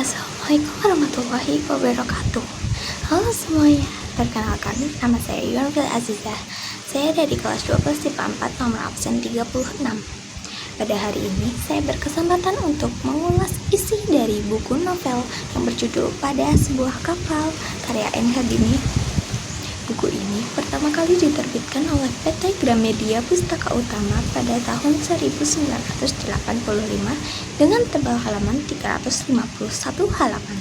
Assalamualaikum warahmatullahi wabarakatuh. Halo semuanya, perkenalkan nama saya Yunfil Azizah. Saya dari kelas 12 IPA 4 nomor absen 36. Pada hari ini saya berkesempatan untuk mengulas isi dari buku novel yang berjudul Pada Sebuah Kapal karya N.H. Gini. Buku ini pertama kali diterbitkan oleh PT Gramedia Pustaka Utama pada tahun 1985 dengan tebal halaman 351 halaman.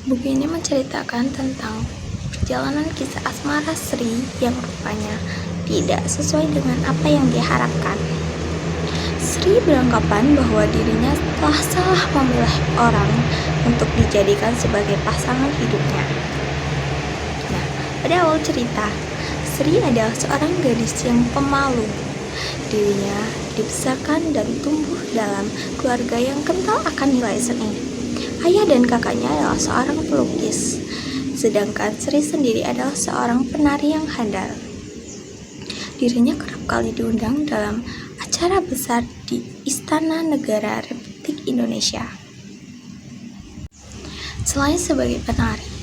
Buku ini menceritakan tentang perjalanan kisah asmara Sri yang rupanya tidak sesuai dengan apa yang diharapkan. Sri beranggapan bahwa dirinya telah salah memilih orang untuk dijadikan sebagai pasangan hidupnya. Pada awal cerita, Sri adalah seorang gadis yang pemalu. Dirinya dibesarkan dan tumbuh dalam keluarga yang kental akan nilai seni. Ayah dan kakaknya adalah seorang pelukis, sedangkan Sri sendiri adalah seorang penari yang handal. Dirinya kerap kali diundang dalam acara besar di Istana Negara Republik Indonesia. Selain sebagai penari,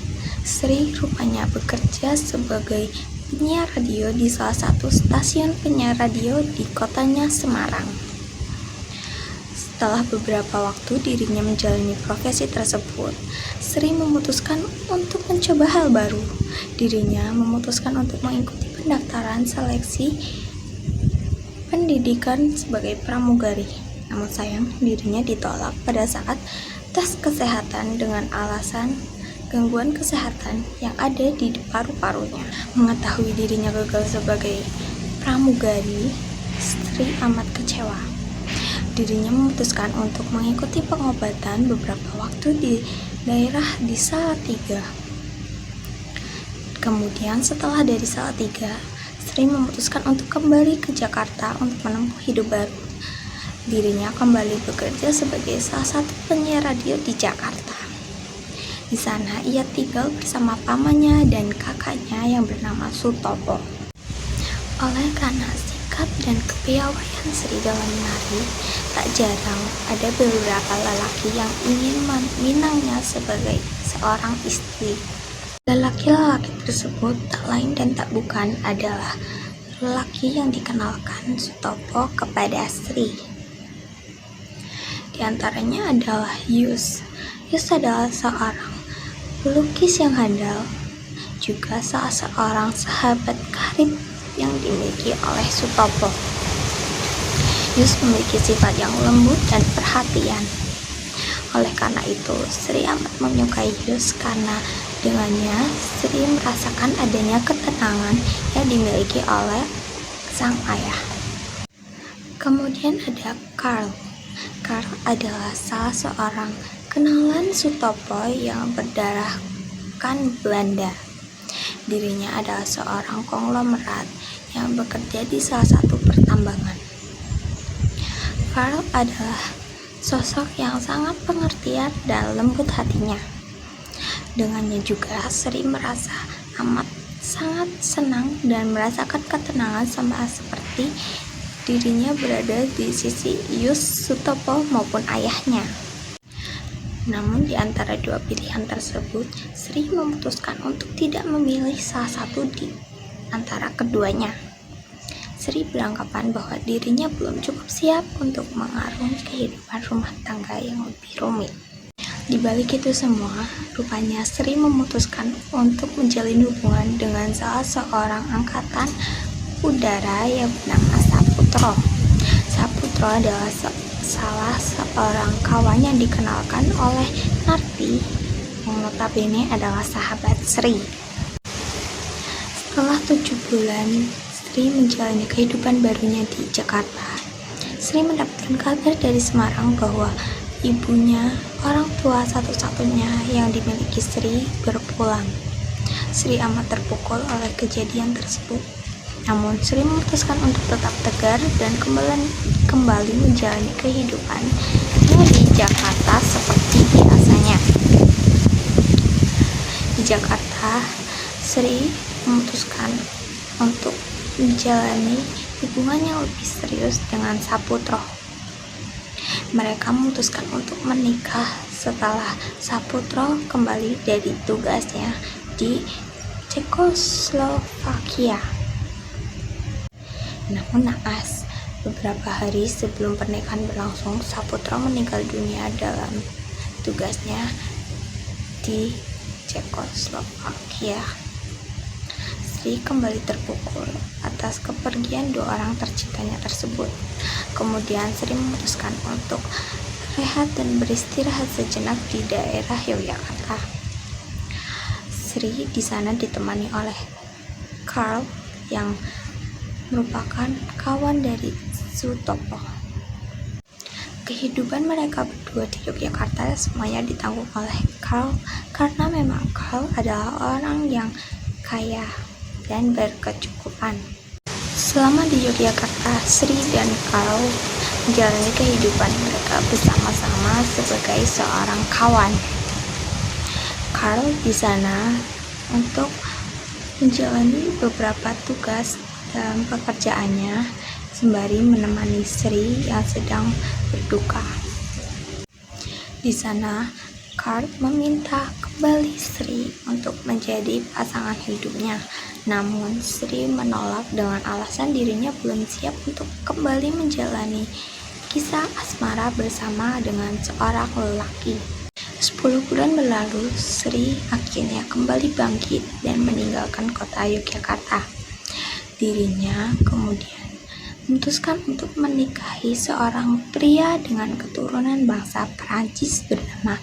Sri rupanya bekerja sebagai penyiar radio di salah satu stasiun penyiar radio di kotanya Semarang. Setelah beberapa waktu dirinya menjalani profesi tersebut, Sri memutuskan untuk mencoba hal baru. Dirinya memutuskan untuk mengikuti pendaftaran seleksi pendidikan sebagai pramugari. Namun sayang, dirinya ditolak pada saat tes kesehatan dengan alasan gangguan kesehatan yang ada di paru-parunya. Mengetahui dirinya gagal sebagai pramugari, Sri amat kecewa. Dirinya memutuskan untuk mengikuti pengobatan beberapa waktu di daerah di Salatiga. Kemudian setelah dari Salatiga, Sri memutuskan untuk kembali ke Jakarta untuk menempuh hidup baru. Dirinya kembali bekerja sebagai salah satu penyiar radio di Jakarta. Di sana ia tinggal bersama pamannya dan kakaknya yang bernama Sutopo. Oleh karena sikap dan kepiawaian Sri dalam menari, tak jarang ada beberapa lelaki yang ingin meminangnya sebagai seorang istri. Lelaki-lelaki tersebut tak lain dan tak bukan adalah lelaki yang dikenalkan Sutopo kepada Sri. Di antaranya adalah Yus. Yus adalah seorang pelukis yang handal, juga salah seorang sahabat karib yang dimiliki oleh Sutopo. Yus memiliki sifat yang lembut dan perhatian. Oleh karena itu, Sri amat menyukai Yus karena dengannya Sri merasakan adanya ketenangan yang dimiliki oleh sang ayah. Kemudian ada Karl. Karl adalah salah seorang kenalan Sutopo yang berdarahkan Belanda. Dirinya adalah seorang konglomerat yang bekerja di salah satu pertambangan. Karl adalah sosok yang sangat pengertian dan lembut hatinya. Dengannya juga Sri merasa amat sangat senang dan merasakan ketenangan sama seperti dirinya berada di sisi Yus Sutopo maupun ayahnya. Namun di antara dua pilihan tersebut, Sri memutuskan untuk tidak memilih salah satu di antara keduanya. Sri beranggapan bahwa dirinya belum cukup siap untuk mengarungi kehidupan rumah tangga yang lebih rumit. Di balik itu semua, rupanya Sri memutuskan untuk menjalin hubungan dengan salah seorang angkatan udara yang bernama Saputro. Saputro adalah salah seorang kawan yang dikenalkan oleh Narti, yang notabene adalah sahabat Sri. Setelah 7 bulan Sri menjalani kehidupan barunya di Jakarta, Sri mendapatkan kabar dari Semarang bahwa ibunya, orang tua satu-satunya yang dimiliki Sri, berpulang. Sri amat terpukul oleh kejadian tersebut. Namun Sri memutuskan untuk tetap tegar dan kembali menjalani kehidupannya di Jakarta seperti biasanya. Di Jakarta, Sri memutuskan untuk menjalani hubungan yang lebih serius dengan Saputro. mereka memutuskan untuk menikah setelah Saputro kembali dari tugasnya di Cekoslovakia. Namun naas, beberapa hari sebelum pernikahan berlangsung, Saputro meninggal dunia dalam tugasnya di Cekoslovakia. Sri kembali terpukul atas kepergian dua orang tercintanya tersebut. Kemudian Sri memutuskan untuk rehat dan beristirahat sejenak di daerah Yogyakarta. Sri di sana ditemani oleh Karl yang merupakan kawan dari Sutopo. Kehidupan mereka berdua di Yogyakarta semuanya ditanggung oleh Karl karena memang Karl adalah orang yang kaya dan berkecukupan. Selama di Yogyakarta, Sri dan Karl menjalani kehidupan mereka bersama-sama sebagai seorang kawan. Karl di sana untuk menjalani beberapa tugas dalam pekerjaannya sembari menemani Sri yang sedang berduka. Di sana, Karl meminta kembali Sri untuk menjadi pasangan hidupnya. Namun Sri menolak dengan alasan dirinya belum siap untuk kembali menjalani kisah asmara bersama dengan seorang lelaki. 10 bulan berlalu, Sri akhirnya kembali bangkit dan meninggalkan kota Yogyakarta. Dirinya kemudian memutuskan untuk menikahi seorang pria dengan keturunan bangsa Perancis bernama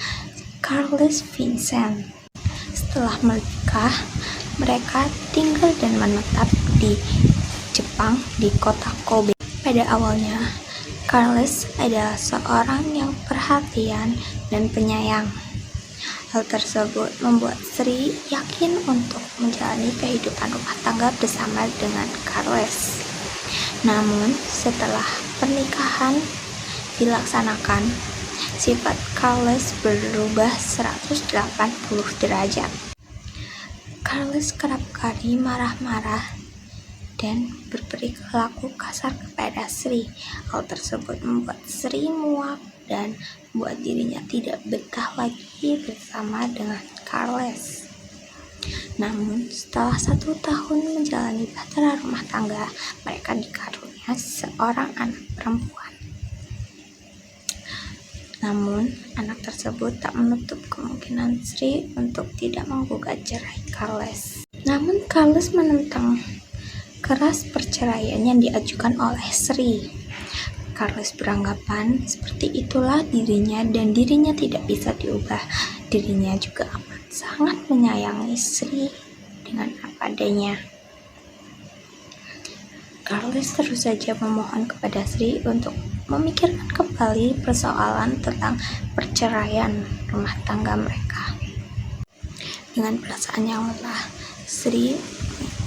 Carles Vincent. Setelah menikah, mereka tinggal dan menetap di Jepang di kota Kobe. Pada awalnya, Carles adalah seorang yang perhatian dan penyayang. Hal tersebut membuat Sri yakin untuk menjalani kehidupan rumah tangga bersama dengan Carles. Namun, setelah pernikahan dilaksanakan, sifat Carles berubah 180 derajat. Carles kerap kali marah-marah dan berperilaku kasar kepada Sri. Hal tersebut membuat Sri muak dan membuat dirinya tidak betah lagi bersama dengan Carles. Namun, setelah 1 tahun menjalani bahtera rumah tangga, mereka dikaruniai seorang anak perempuan. Namun, anak tersebut tak menutup kemungkinan Sri untuk tidak menggugat cerai Carles. Namun, Carles menentang keras perceraian yang diajukan oleh Sri. Carles beranggapan seperti itulah dirinya dan dirinya tidak bisa diubah. Dirinya juga amat sangat menyayangi Sri dengan apa adanya. Carles terus saja memohon kepada Sri untuk memikirkan kembali persoalan tentang perceraian rumah tangga mereka. Dengan perasaan yang lelah, Sri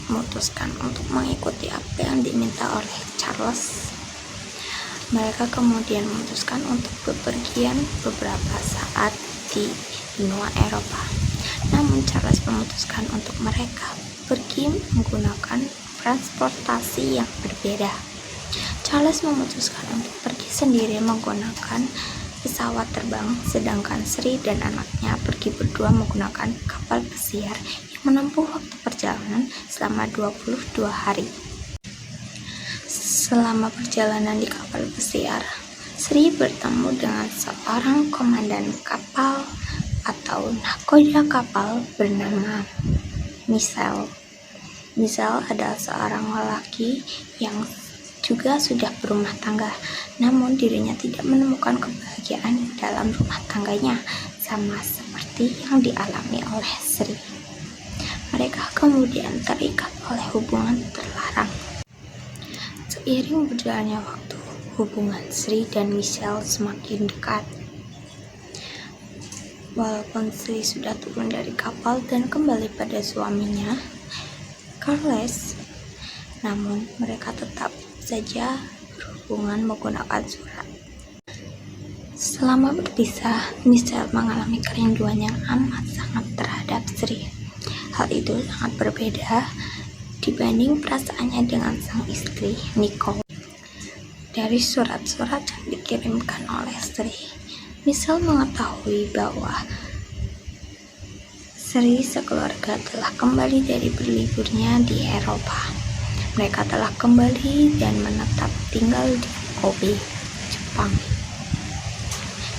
memutuskan untuk mengikuti apa yang diminta oleh Charles. Mereka kemudian memutuskan untuk bepergian beberapa saat di benua Eropa. Namun Charles memutuskan untuk mereka pergi menggunakan transportasi yang berbeda. Charles memutuskan untuk pergi sendiri menggunakan pesawat terbang, sedangkan Sri dan anaknya pergi berdua menggunakan kapal pesiar yang menempuh waktu perjalanan selama 22 hari. Selama perjalanan di kapal pesiar, Sri bertemu dengan seorang komandan kapal atau nahkoda kapal bernama Michel. Michel adalah seorang lelaki yang juga sudah berumah tangga, namun dirinya tidak menemukan kebahagiaan dalam rumah tangganya, sama seperti yang dialami oleh Sri. Mereka kemudian terikat oleh hubungan terlarang. Seiring berjalannya waktu, hubungan Sri dan Michel semakin dekat. Walaupun Sri sudah turun dari kapal dan kembali pada suaminya, Carles, namun mereka tetap saja berhubungan menggunakan surat. Selama berpisah, Michel mengalami kerinduan yang amat sangat terhadap Sri. Hal itu sangat berbeda dibanding perasaannya dengan sang istri, Nicole. Dari surat-surat yang dikirimkan oleh Sri. Misal mengetahui bahwa Sri sekeluarga telah kembali dari berliburnya di Eropa. Mereka telah kembali dan menetap tinggal di Kobe, Jepang.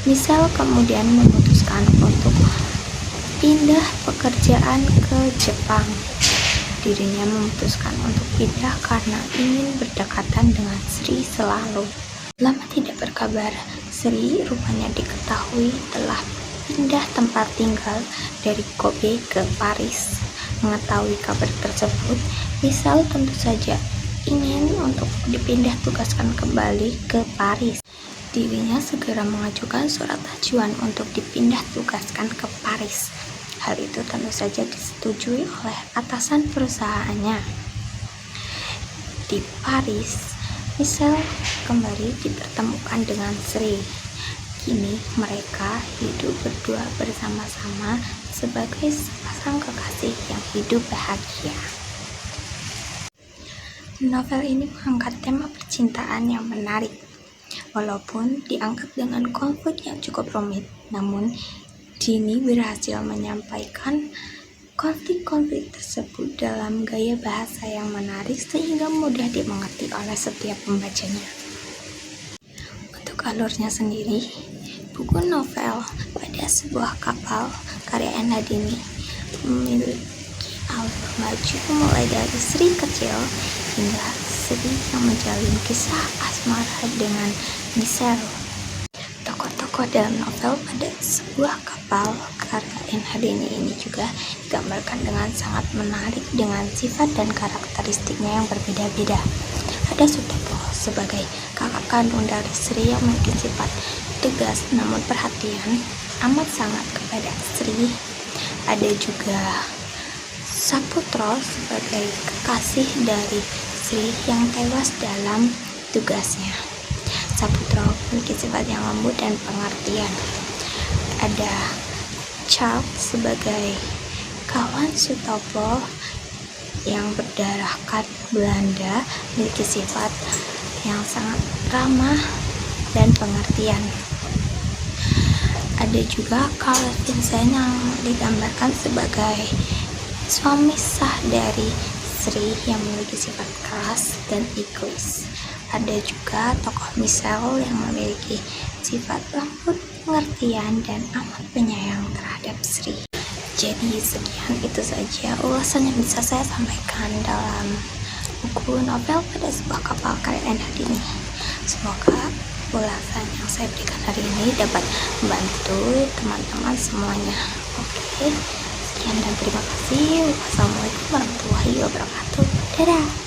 Misal kemudian memutuskan untuk pindah pekerjaan ke Jepang. Dirinya memutuskan untuk pindah karena ingin berdekatan dengan Sri selalu. Lama tidak berkabar, Sri rupanya diketahui telah pindah tempat tinggal dari Kobe ke Paris. Mengetahui kabar tersebut, Misal tentu saja ingin untuk dipindah tugaskan kembali ke Paris. Dirinya segera mengajukan surat ajuan untuk dipindah tugaskan ke Paris. Hal itu tentu saja disetujui oleh atasan perusahaannya. Di Paris, Misal kembali dipertemukan dengan Sri. Kini mereka hidup berdua bersama-sama sebagai sepasang kekasih yang hidup bahagia. Novel ini mengangkat tema percintaan yang menarik. Walaupun diangkat dengan konflik yang cukup rumit, namun Dini berhasil menyampaikan konflik-konflik tersebut dalam gaya bahasa yang menarik sehingga mudah dimengerti oleh setiap pembacanya. Untuk alurnya sendiri, buku novel Pada Sebuah Kapal karya Ena Dini memiliki alur maju mulai dari Sri kecil hingga Sri yang menjalin kisah asmara dengan Misal. Tokoh-tokoh dalam novel Pada Sebuah Kapal karya Ena Dini ini juga digambarkan dengan sangat menarik dengan sifat dan karakteristiknya yang berbeda-beda. Ada Sutopo sebagai kakak kandung dari Sri yang memiliki sifat tegas namun perhatian amat sangat kepada Sri. Ada juga Saputro sebagai kekasih dari Sri yang tewas dalam tugasnya. Saputro memiliki sifat yang lembut dan pengertian. Ada Charles sebagai kawan Sutopo yang berdarahkan Belanda, memiliki sifat yang sangat ramah dan pengertian. Ada juga Carl Vincent yang digambarkan sebagai suami sah dari Sri yang memiliki sifat keras dan egois. Ada juga tokoh Misal yang memiliki sifat lembut, pengertian, dan amat penyayang terhadap Sri. Jadi sekian itu saja ulasan yang bisa saya sampaikan dalam buku novel Pada Sebuah Kapal karya Ena Dini. Semoga ulasan yang saya berikan hari ini dapat membantu teman-teman semuanya. Oke, sekian dan terima kasih. Wassalamualaikum warahmatullahi wabarakatuh. Dadah.